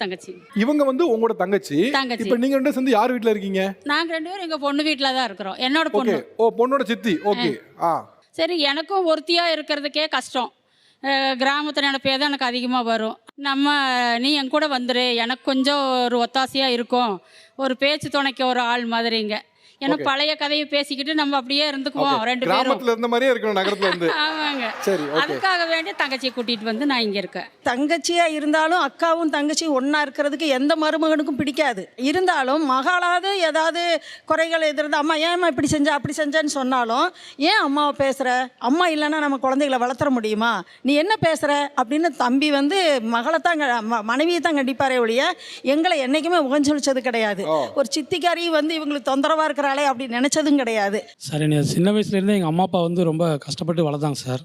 தங்கச்சி. இவங்க வந்து உங்களோட தங்கச்சி. தங்கச்சி. இப்போ நீங்க ரெண்டு சேர்ந்து யார் வீட்ல இருக்கீங்க? நாங்க 2 பேரும் எங்க பொண்ணு வீட்ல தான் இருக்கிறோம். என்னோட ஓகே. பொண்ணு. ஓ பொண்ணோட சித்தி. ஓகே. ஆ. சரி, எனக்கும் ஒருத்தியா இருக்கிறதுக்கே கஷ்டம். கிராமத்து நினைப்பே தான் எனக்கு அதிகமாக வரும். நீ என் கூட வந்துரு, எனக்கு கொஞ்சம் ஒரு ஒத்தாசையாக இருக்கும், ஒரு பேச்சு துணைக்க ஒரு ஆள் மாதிரிங்க. ஏன்னா பழைய கதையை பேசிக்கிட்டு நம்ம அப்படியே இருந்துக்குவோம் 2 பேரும். கிராமத்துல இருந்த மாதிரியே இருக்கணும் நகரத்துல வந்து. ஆமாங்க. சரி, ஓகே. அதுக்காக வேண்டி தங்கச்சியை கூட்டிட்டு வந்து நான் இங்க இருக்கேன். தங்கச்சியா இருந்தாலும் அக்காவும் தங்கச்சியும் ஒண்ணா இருக்கிறதுக்கு எந்த மருமகனுக்கும் பிடிக்காது. இருந்தாலும் மகளாவது ஏதாவது குறைகள் எதிர்த்து அம்மா ஏம்மா இப்படி செஞ்சா அப்படி செஞ்சான்னு சொன்னாலும், ஏன் அம்மாவை பேசுற, அம்மா இல்லைன்னா நம்ம குழந்தைகளை வளர்த்துற முடியுமா, நீ என்ன பேசுற அப்படின்னு தம்பி வந்து மகளை தான் மனைவியை தான் கண்டிப்பாரே ஒழிய எங்களை என்னைக்குமே உகஞ்சொலிச்சது கிடையாது. ஒரு சித்திக்காரி வந்து இவங்களுக்கு தொந்தரவா இருக்கிறாளே அப்படி நினைச்சதும் கிடையாது. சார் என்னை சின்ன வயசுலேருந்தே எங்கள் அம்மா அப்பா வந்து ரொம்ப கஷ்டப்பட்டு வளர்த்தாங்க சார்.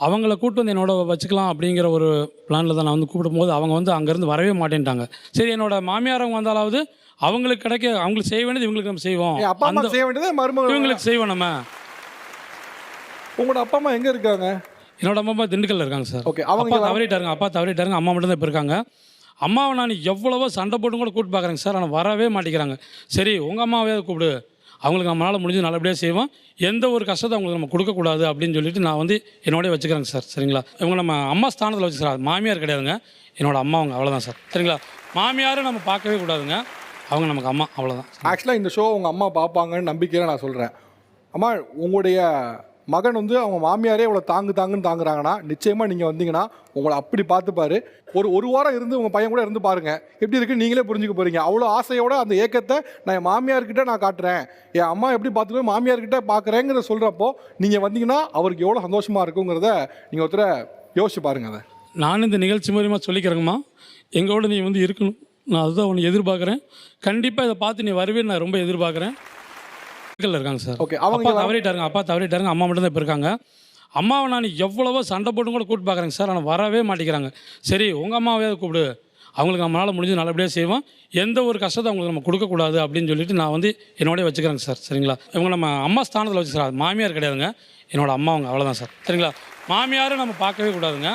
அவங்கள கூப்பிட்டு வந்து என்னோட வச்சுக்கலாம் அப்படிங்கிற ஒரு பிளானில் தான் நான் வந்து கூப்பிடும்போது அவங்க வந்து அங்கேருந்து வரவே மாட்டேன்ட்டாங்க. சரி, என்னோட மாமியார் அவங்க வந்தாலாவது அவங்களுக்கு அவங்களுக்கு செய்ய வேண்டியது இவங்களுக்கு நம்ம செய்வோம், அப்பா அம்மா செய்ய வேண்டியது மருமகள் இவங்களுக்கு செய்வோம் நம்ம. உங்களோட அப்பா அம்மா எங்க இருக்காங்க? என்னோட அம்மா அப்பா திண்டுக்கல்ல இருக்காங்க சார். ஓகே. அப்பா தவறிட்டாருங்க, அம்மா மட்டும் தான் இப்போ இருக்காங்க. அம்மாவை நான் எவ்வளவோ சண்டை போட்டு கூட கூப்பிட்டு பார்க்குறேங்க சார், ஆனால் வரவே மாட்டேங்கிறாங்க. சரி, உங்கள் அம்மாவே கூப்பிடு, அவங்களுக்கு நம்மளால் முடிஞ்சு நல்லபடியாக செய்வோம், எந்த ஒரு கஷ்டத்தை அவங்களுக்கு நம்ம கொடுக்கக்கூடாது அப்படின்னு சொல்லிட்டு நான் வந்து என்னோடய வச்சுக்கிறேங்க சார். சரிங்களா? இவங்க நம்ம அம்மா ஸ்தானத்தில் வச்சு சார், மாமியார் கிடையாதுங்க, என்னோட அம்மா அவங்க, அவ்வளோதான் சார். சரிங்களா? மாமியாரும் நம்ம பார்க்கவே கூடாதுங்க, அவங்க நமக்கு அம்மா, அவ்வளோதான். ஆக்சுவலாக இந்த ஷோ உங்கள் அம்மா பார்ப்பாங்கன்னு நம்பிக்கையில் நான் சொல்கிறேன். அம்மா, உங்களுடைய மகன் வந்து அவங்க மாமியாரே இவ்வளோ தாங்குன்னு தாங்குறாங்கன்னா நிச்சயமாக நீங்கள் வந்தீங்கன்னா உங்களை அப்படி பார்த்துப்பாரு. ஒரு வாரம் இருந்து உங்கள் பையன் கூட இருந்து பாருங்கள், எப்படி இருக்குன்னு நீங்களே புரிஞ்சுக்க போகிறீங்க. அவ்வளோ ஆசையோட அந்த ஏக்கத்தை நான் என் மாமியார்கிட்ட நான் காட்டுறேன், என் அம்மா எப்படி பார்த்துட்டு மாமியார்கிட்ட பார்க்குறேங்கிறத சொல்கிறப்போ நீங்கள் வந்தீங்கன்னா அவருக்கு எவ்வளோ சந்தோஷமாக இருக்குங்கிறத நீங்கள் ஒருத்தரை யோசிச்சு பாருங்கள். அதை நான் இந்த நிகழ்ச்சி மூலிமா சொல்லிக்கிறேங்கம்மா, எங்களோட நீ வந்து இருக்கணும், நான் அதுதான் உன்னை எதிர்பார்க்குறேன். கண்டிப்பாக இதை பார்த்து நீ வருவேன்னு நான் ரொம்ப எதிர்பார்க்குறேன். இருக்காங்க சார். ஓகே. அப்பா தவறிட்டாருங்க, அம்மா மட்டும் தான் இப்போ இருக்காங்க. அம்மாவை நான் எவ்வளவோ சண்டை போட்டு கூட கூப்பிட்டு பார்க்குறேங்க சார், ஆனால் வரவே மாட்டேங்கிறாங்க. சரி, உங்கள் அம்மாவே கூப்பிடு, அவங்களுக்கு நம்மளால் முடிஞ்சு நல்லபடியாக செய்வோம், எந்த ஒரு கஷ்டத்தை அவங்களுக்கு நம்ம கொடுக்கக்கூடாது அப்படின்னு சொல்லிட்டு நான் வந்து என்னோடய வச்சுக்கிறேங்க சார். சரிங்களா? இவங்க நம்ம அம்மா ஸ்தானத்தில் வச்சு சார், மாமியார் கிடையாதுங்க, என்னோட அம்மா அவங்க, அவ்வளோதான் சார். சரிங்களா? மாமியாரும் நம்ம பார்க்கவே கூடாதுங்க,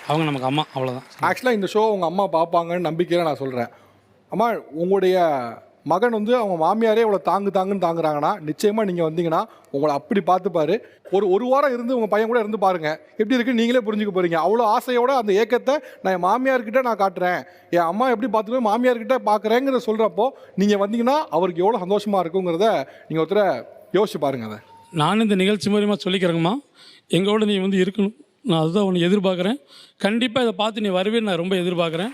அவங்க நமக்கு அம்மா, அவ்வளோதான். ஆக்சுவலாக இந்த ஷோ உங்கள் அம்மா பார்ப்பாங்கன்னு நம்பிக்கையில் நான் சொல்கிறேன். அம்மா, உங்களுடைய மகன் வந்து அவங்க மாமியாரே இவ்வளோ தாங்குன்னு தாங்குறாங்கன்னா நிச்சயமாக நீங்கள் வந்தீங்கன்னா உங்களை அப்படி பார்த்துப்பாரு. ஒரு வாரம் இருந்து உங்கள் பையன் கூட இருந்து பாருங்கள், எப்படி இருக்குன்னு நீங்களே புரிஞ்சுக்க போகிறீங்க. அவ்வளோ ஆசையோட அந்த ஏக்கத்தை நான் என் மாமியார்கிட்ட நான் காட்டுறேன், என் அம்மா எப்படி பார்த்துக்கணும் மாமியார்கிட்ட பார்க்குறேங்கிறத சொல்கிறப்போ நீங்கள் வந்தீங்கன்னா அவருக்கு எவ்வளோ சந்தோஷமாக இருக்குங்கிறத நீங்கள் ஒருத்தரை யோசிச்சு பாருங்கள். அதை நான் இந்த நிகழ்ச்சி மூலிமா சொல்லிக்கிறேங்கம்மா, எங்களோட நீ வந்து இருக்கணும், நான் அதுதான் உன்னை எதிர்பார்க்குறேன். கண்டிப்பாக இதை பார்த்து நீ வருவேன்னு நான் ரொம்ப எதிர்பார்க்குறேன்.